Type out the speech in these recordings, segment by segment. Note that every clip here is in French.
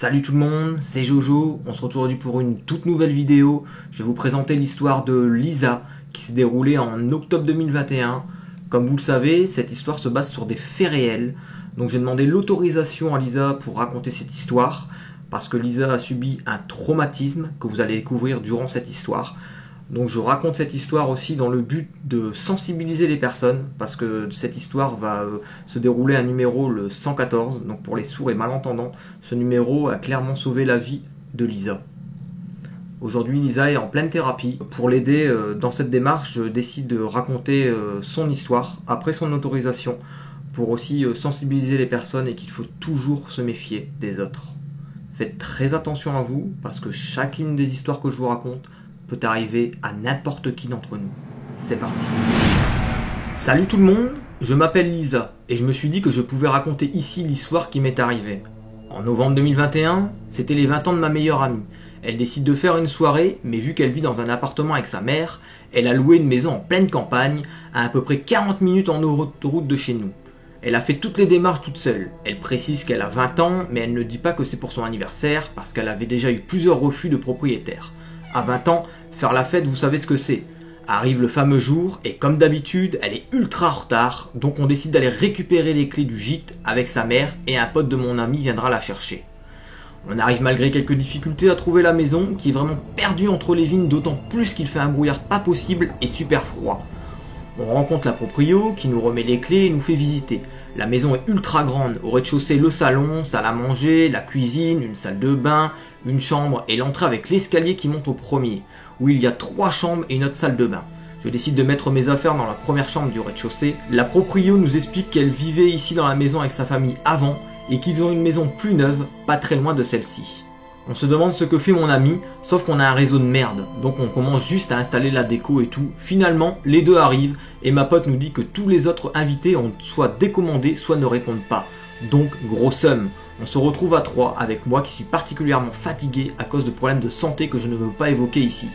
Salut tout le monde, c'est Jojo, on se retrouve aujourd'hui pour une toute nouvelle vidéo. Je vais vous présenter l'histoire de Lisa qui s'est déroulée en octobre 2021. Comme vous le savez, cette histoire se base sur des faits réels. Donc j'ai demandé l'autorisation à Lisa pour raconter cette histoire parce que Lisa a subi un traumatisme que vous allez découvrir durant cette histoire. Donc je raconte cette histoire aussi dans le but de sensibiliser les personnes parce que cette histoire va se dérouler à un numéro le 114. Donc pour les sourds et malentendants, ce numéro a clairement sauvé la vie de Lisa. Aujourd'hui, Lisa est en pleine thérapie. Pour l'aider dans cette démarche, je décide de raconter son histoire après son autorisation pour aussi sensibiliser les personnes et qu'il faut toujours se méfier des autres. Faites très attention à vous parce que chacune des histoires que je vous raconte peut arriver à n'importe qui d'entre nous. C'est parti. Salut tout le monde, je m'appelle Lisa et je me suis dit que je pouvais raconter ici l'histoire qui m'est arrivée. En novembre 2021, c'était les 20 ans de ma meilleure amie. Elle décide de faire une soirée, mais vu qu'elle vit dans un appartement avec sa mère, elle a loué une maison en pleine campagne, à peu près 40 minutes en autoroute de chez nous. Elle a fait toutes les démarches toute seule. Elle précise qu'elle a 20 ans, mais elle ne dit pas que c'est pour son anniversaire, parce qu'elle avait déjà eu plusieurs refus de propriétaires. À 20 ans, faire la fête, vous savez ce que c'est. Arrive le fameux jour, et comme d'habitude, elle est ultra en retard, donc on décide d'aller récupérer les clés du gîte avec sa mère, et un pote de mon ami viendra la chercher. On arrive malgré quelques difficultés à trouver la maison, qui est vraiment perdue entre les vignes, d'autant plus qu'il fait un brouillard pas possible et super froid. On rencontre la proprio, qui nous remet les clés et nous fait visiter. La maison est ultra grande, au rez-de-chaussée le salon, salle à manger, la cuisine, une salle de bain, une chambre et l'entrée avec l'escalier qui monte au premier, où il y a 3 chambres et une autre salle de bain. Je décide de mettre mes affaires dans la première chambre du rez-de-chaussée. La proprio nous explique qu'elle vivait ici dans la maison avec sa famille avant et qu'ils ont une maison plus neuve, pas très loin de celle-ci. On se demande ce que fait mon ami, sauf qu'on a un réseau de merde, donc on commence juste à installer la déco et tout. Finalement, les deux arrivent et ma pote nous dit que tous les autres invités ont soit décommandé, soit ne répondent pas. Donc, gros seum. On se retrouve à 3 avec moi qui suis particulièrement fatigué à cause de problèmes de santé que je ne veux pas évoquer ici.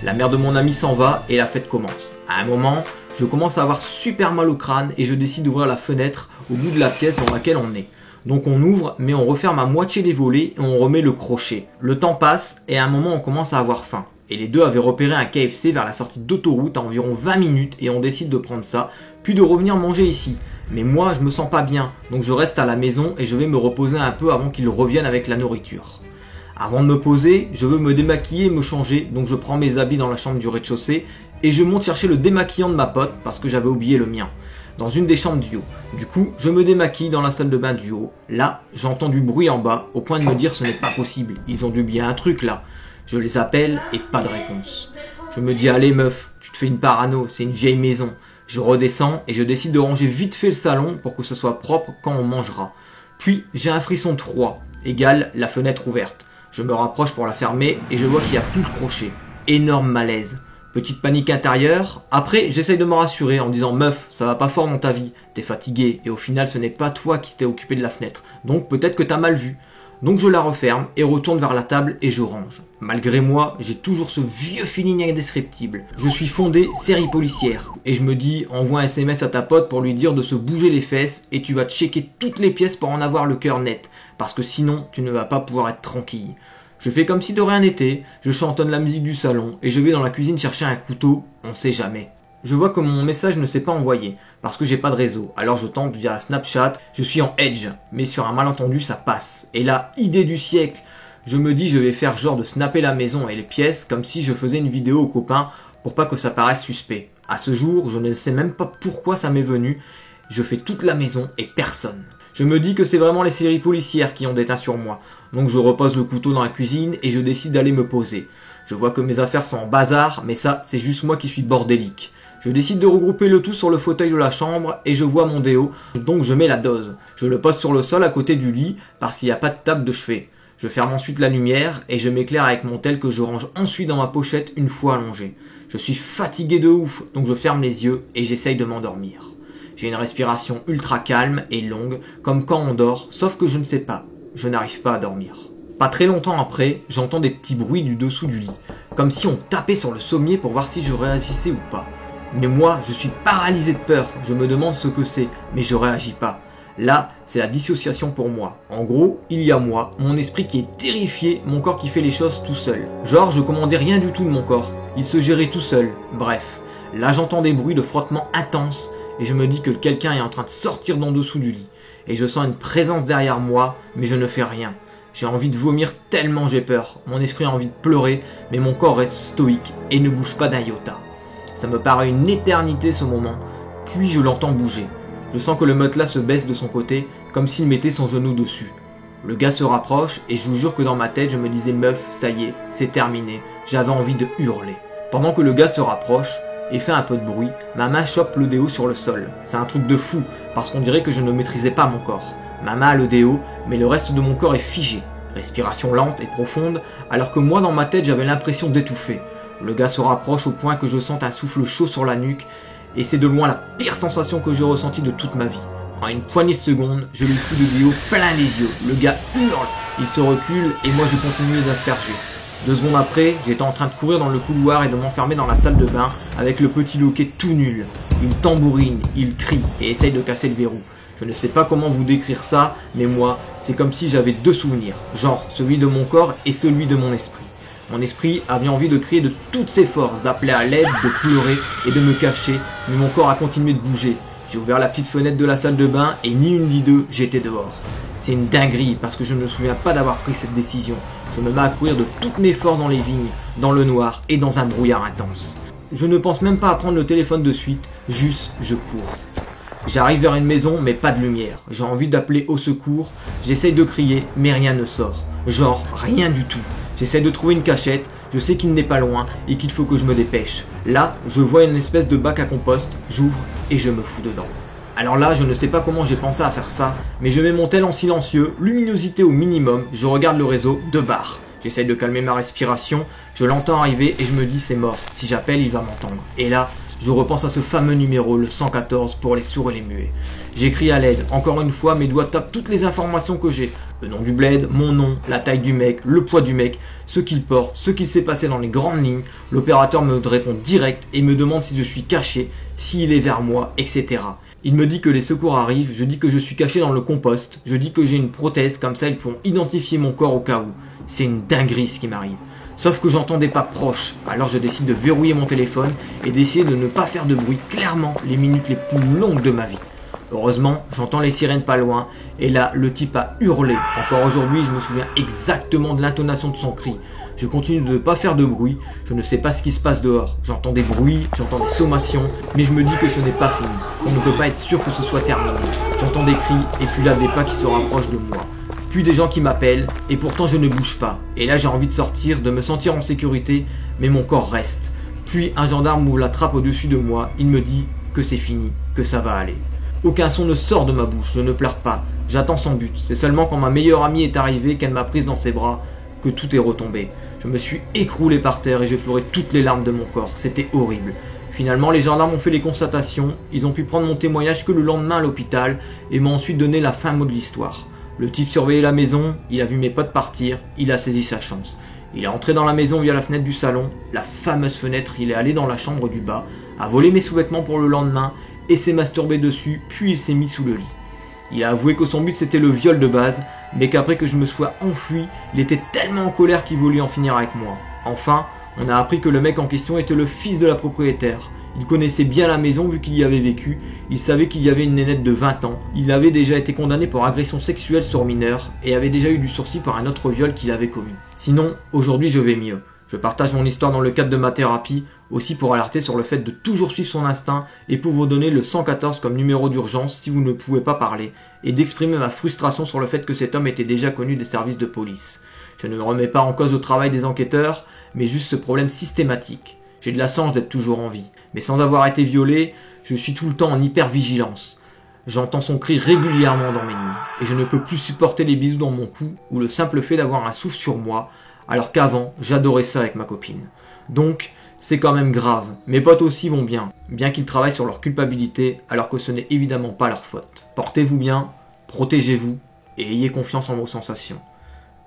La mère de mon ami s'en va et la fête commence. À un moment, je commence à avoir super mal au crâne et je décide d'ouvrir la fenêtre au bout de la pièce dans laquelle on est. Donc on ouvre, mais on referme à moitié les volets et on remet le crochet. Le temps passe et à un moment on commence à avoir faim. Et les deux avaient repéré un KFC vers la sortie d'autoroute à environ 20 minutes et on décide de prendre ça, puis de revenir manger ici. Mais moi je me sens pas bien, donc je reste à la maison et je vais me reposer un peu avant qu'ils reviennent avec la nourriture. Avant de me poser, je veux me démaquiller et me changer, donc je prends mes habits dans la chambre du rez-de-chaussée et je monte chercher le démaquillant de ma pote parce que j'avais oublié le mien, dans une des chambres du haut. Du coup, je me démaquille dans la salle de bain du haut. Là, j'entends du bruit en bas, au point de me dire ce n'est pas possible, ils ont dû bien un truc là. Je les appelle et pas de réponse. Je me dis allez meuf, tu te fais une parano, c'est une vieille maison. Je redescends et je décide de ranger vite fait le salon pour que ce soit propre quand on mangera. Puis j'ai un frisson de froid, égale la fenêtre ouverte. Je me rapproche pour la fermer et je vois qu'il n'y a plus de crochet. Énorme malaise. Petite panique intérieure. Après, j'essaye de me rassurer en me disant meuf, ça va pas fort dans ta vie, t'es fatigué et au final ce n'est pas toi qui t'es occupé de la fenêtre. Donc peut-être que t'as mal vu. Donc je la referme et retourne vers la table et je range. Malgré moi, j'ai toujours ce vieux feeling indescriptible. Je suis fondé série policière. Et je me dis, envoie un SMS à ta pote pour lui dire de se bouger les fesses et tu vas checker toutes les pièces pour en avoir le cœur net. Parce que sinon, tu ne vas pas pouvoir être tranquille. Je fais comme si de rien n'était, je chantonne la musique du salon et je vais dans la cuisine chercher un couteau, on sait jamais. Je vois que mon message ne s'est pas envoyé, parce que j'ai pas de réseau, alors je tente via Snapchat, je suis en Edge, mais sur un malentendu ça passe. Et là, idée du siècle, je me dis je vais faire genre de snapper la maison et les pièces comme si je faisais une vidéo aux copains pour pas que ça paraisse suspect. À ce jour, je ne sais même pas pourquoi ça m'est venu, je fais toute la maison et personne. Je me dis que c'est vraiment les séries policières qui ont déteint sur moi. Donc je repose le couteau dans la cuisine et je décide d'aller me poser. Je vois que mes affaires sont en bazar, mais ça, c'est juste moi qui suis bordélique. Je décide de regrouper le tout sur le fauteuil de la chambre et je vois mon déo, donc je mets la dose. Je le pose sur le sol à côté du lit parce qu'il n'y a pas de table de chevet. Je ferme ensuite la lumière et je m'éclaire avec mon tel que je range ensuite dans ma pochette une fois allongé. Je suis fatigué de ouf, donc je ferme les yeux et j'essaye de m'endormir. J'ai une respiration ultra calme et longue, comme quand on dort, sauf que je ne sais pas, je n'arrive pas à dormir. Pas très longtemps après, j'entends des petits bruits du dessous du lit, comme si on tapait sur le sommier pour voir si je réagissais ou pas. Mais moi, je suis paralysé de peur, je me demande ce que c'est, mais je réagis pas. Là, c'est la dissociation pour moi. En gros, il y a moi, mon esprit qui est terrifié, mon corps qui fait les choses tout seul. Genre, je commandais rien du tout de mon corps. Il se gérait tout seul. Bref, là j'entends des bruits de frottement intenses et je me dis que quelqu'un est en train de sortir d'en dessous du lit. Et je sens une présence derrière moi, mais je ne fais rien. J'ai envie de vomir tellement j'ai peur. Mon esprit a envie de pleurer, mais mon corps reste stoïque et ne bouge pas d'un iota. Ça me paraît une éternité ce moment, puis je l'entends bouger. Je sens que le matelas se baisse de son côté, comme s'il mettait son genou dessus. Le gars se rapproche et je vous jure que dans ma tête je me disais meuf, ça y est, c'est terminé. J'avais envie de hurler. Pendant que le gars se rapproche et fait un peu de bruit, ma main chope le déo sur le sol. C'est un truc de fou, parce qu'on dirait que je ne maîtrisais pas mon corps. Ma main a le déo, mais le reste de mon corps est figé. Respiration lente et profonde, alors que moi dans ma tête j'avais l'impression d'étouffer. Le gars se rapproche au point que je sente un souffle chaud sur la nuque, et c'est de loin la pire sensation que j'ai ressentie de toute ma vie. En une poignée de secondes, je lui fous le déo plein les yeux. Le gars hurle, il se recule et moi je continue d'asperger. 2 secondes après, j'étais en train de courir dans le couloir et de m'enfermer dans la salle de bain avec le petit loquet tout nul. Il tambourine, il crie et essaye de casser le verrou. Je ne sais pas comment vous décrire ça, mais moi, c'est comme si j'avais 2 souvenirs, genre celui de mon corps et celui de mon esprit. Mon esprit avait envie de crier de toutes ses forces, d'appeler à l'aide, de pleurer et de me cacher, mais mon corps a continué de bouger. J'ai ouvert la petite fenêtre de la salle de bain et ni une ni deux, j'étais dehors. C'est une dinguerie parce que je ne me souviens pas d'avoir pris cette décision. Je me mets à courir de toutes mes forces dans les vignes, dans le noir et dans un brouillard intense. Je ne pense même pas à prendre le téléphone de suite, juste je cours. J'arrive vers une maison mais pas de lumière. J'ai envie d'appeler au secours, j'essaye de crier mais rien ne sort. Genre rien du tout. J'essaie de trouver une cachette, je sais qu'il n'est pas loin et qu'il faut que je me dépêche. Là, je vois une espèce de bac à compost, j'ouvre et je me fous dedans. Alors là, je ne sais pas comment j'ai pensé à faire ça, mais je mets mon tel en silencieux, luminosité au minimum, je regarde le réseau, 2 barres. J'essaye de calmer ma respiration, je l'entends arriver et je me dis c'est mort, si j'appelle il va m'entendre. Et là, je repense à ce fameux numéro, le 114 pour les sourds et les muets. J'écris à l'aide, encore une fois mes doigts tapent toutes les informations que j'ai. Le nom du bled, mon nom, la taille du mec, le poids du mec, ce qu'il porte, ce qu'il s'est passé dans les grandes lignes. L'opérateur me répond direct et me demande si je suis caché, s'il est vers moi, etc. Il me dit que les secours arrivent, je dis que je suis caché dans le compost, je dis que j'ai une prothèse, comme ça ils pourront identifier mon corps au cas où. C'est une dinguerie ce qui m'arrive. Sauf que j'entends des pas proches, alors je décide de verrouiller mon téléphone et d'essayer de ne pas faire de bruit, clairement les minutes les plus longues de ma vie. Heureusement, j'entends les sirènes pas loin, et là, le type a hurlé. Encore aujourd'hui, je me souviens exactement de l'intonation de son cri. Je continue de ne pas faire de bruit, je ne sais pas ce qui se passe dehors. J'entends des bruits, j'entends des sommations, mais je me dis que ce n'est pas fini. On ne peut pas être sûr que ce soit terminé. J'entends des cris, et puis là, des pas qui se rapprochent de moi. Puis des gens qui m'appellent, et pourtant je ne bouge pas. Et là, j'ai envie de sortir, de me sentir en sécurité, mais mon corps reste. Puis un gendarme m'ouvre la trappe au-dessus de moi, il me dit que c'est fini, que ça va aller. Aucun son ne sort de ma bouche, je ne pleure pas, j'attends son but. C'est seulement quand ma meilleure amie est arrivée, qu'elle m'a prise dans ses bras, que tout est retombé. Je me suis écroulé par terre et j'ai pleuré toutes les larmes de mon corps, c'était horrible. Finalement, les gendarmes ont fait les constatations, ils ont pu prendre mon témoignage que le lendemain à l'hôpital et m'ont ensuite donné la fin mot de l'histoire. Le type surveillait la maison, il a vu mes potes partir, il a saisi sa chance. Il est entré dans la maison via la fenêtre du salon, la fameuse fenêtre, il est allé dans la chambre du bas, a volé mes sous-vêtements pour le lendemain et s'est masturbé dessus, puis il s'est mis sous le lit. Il a avoué que son but c'était le viol de base, mais qu'après que je me sois enfui, il était tellement en colère qu'il voulait en finir avec moi. Enfin, on a appris que le mec en question était le fils de la propriétaire. Il connaissait bien la maison vu qu'il y avait vécu, il savait qu'il y avait une nénette de 20 ans, il avait déjà été condamné pour agression sexuelle sur mineur et avait déjà eu du sursis par un autre viol qu'il avait commis. Sinon, aujourd'hui je vais mieux. Je partage mon histoire dans le cadre de ma thérapie, aussi pour alerter sur le fait de toujours suivre son instinct et pour vous donner le 114 comme numéro d'urgence si vous ne pouvez pas parler, et d'exprimer ma frustration sur le fait que cet homme était déjà connu des services de police. Je ne remets pas en cause le travail des enquêteurs, mais juste ce problème systématique. J'ai de la chance d'être toujours en vie, mais sans avoir été violé, je suis tout le temps en hyper-vigilance. J'entends son cri régulièrement dans mes nuits, et je ne peux plus supporter les bisous dans mon cou ou le simple fait d'avoir un souffle sur moi, alors qu'avant, j'adorais ça avec ma copine. Donc, c'est quand même grave. Mes potes aussi vont bien qu'ils travaillent sur leur culpabilité, alors que ce n'est évidemment pas leur faute. Portez-vous bien, protégez-vous, et ayez confiance en vos sensations.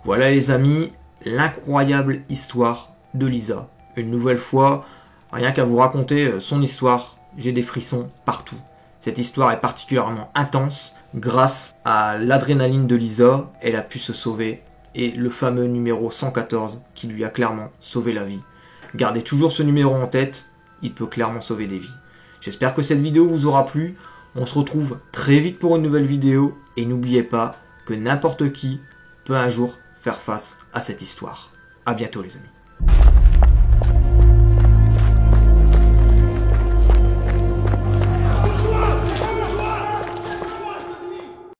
Voilà les amis, l'incroyable histoire de Lisa. Une nouvelle fois, rien qu'à vous raconter son histoire, j'ai des frissons partout. Cette histoire est particulièrement intense. Grâce à l'adrénaline de Lisa, elle a pu se sauver. Et le fameux numéro 114 qui lui a clairement sauvé la vie. Gardez toujours ce numéro en tête, il peut clairement sauver des vies. J'espère que cette vidéo vous aura plu. On se retrouve très vite pour une nouvelle vidéo. Et n'oubliez pas que n'importe qui peut un jour faire face à cette histoire. A bientôt les amis.